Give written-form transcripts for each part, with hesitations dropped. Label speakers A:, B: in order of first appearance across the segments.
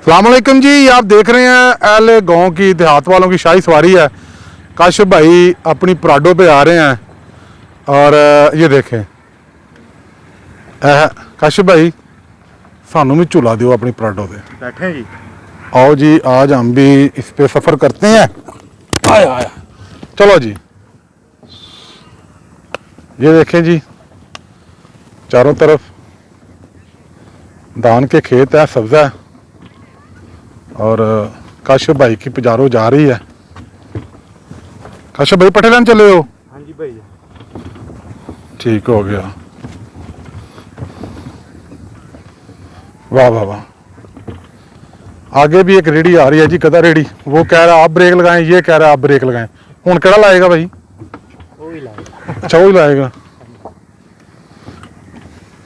A: अस्सलामुअलैकुम जी, आप देख रहे हैं एल गांव की देहात वालों की शाही सवारी है। काशिफ भाई अपनी पराडो पे आ रहे हैं और ये देखें काशिफ भाई सानू भी झूला दो अपनी पराडो पे।
B: बैठे जी।
A: आओ जी, आज हम भी इस पे सफ़र करते हैं। आया आया चलो जी। ये देखें जी, चारों तरफ धान के खेत है, सब्ज़ा है और काशिफ भाई की पिजारो जा रही है। काशिफ भाई पट्ठे लेने चले हो?
B: हाँ जी भाई।
A: ठीक हो गया। वाह वाह वाह। आगे भी एक रेडी आ रही है जी, कदा रेडी। वो कह रहा आप ब्रेक लगाएं, ये कह रहा आप ब्रेक लगाएं। हुन केड़ा लाएगा भाई?
B: वो ही लाएगा।
A: अच्छा वो ही लाएगा।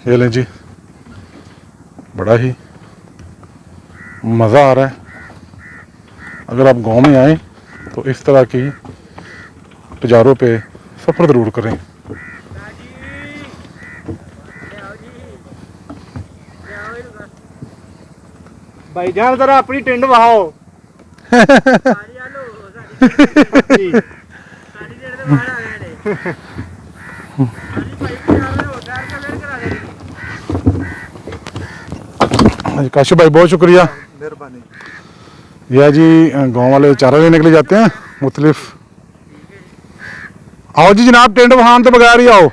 A: ये ले जी, बड़ा ही मज़ा आ रहा है। अगर आप गांव में आए तो इस तरह की पिजारों पे सफ़र ज़रूर करें।
B: भाई जान जरा अपनी टिंड बहाओ।
A: काशिफ भाई बहुत शुक्रिया,
B: मेहरबानी।
A: यह जी गांव वाले चारा लेने के लिए जाते हैं मुख्तलिफ। आओ जी जनाब, टेंट वहां तो बगैर ही आओ।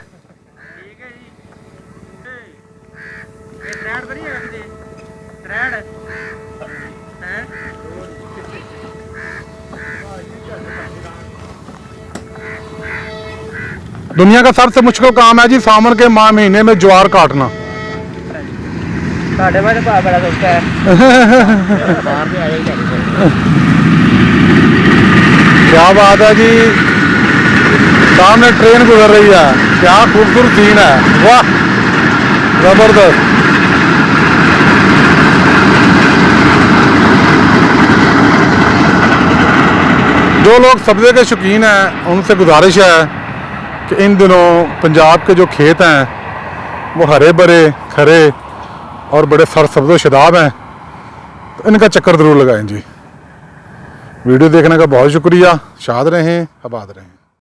A: दुनिया का सबसे मुश्किल काम है जी सावन के माह महीने में ज्वार काटना।
B: बड़ा सोचता है।
A: क्या बात है जी, सामने ट्रेन गुजर रही है, क्या खूबसूरत सीन है, वाह जबरदस्त। जो लोग सब्जे के शौकीन हैं उनसे गुजारिश है कि इन दिनों पंजाब के जो खेत हैं वो हरे भरे खरे और बड़े सरसब्ज़ो शदाब हैं, तो इनका चक्कर ज़रूर लगाएं जी। वीडियो देखने का बहुत शुक्रिया। शाद रहें, आबाद रहें।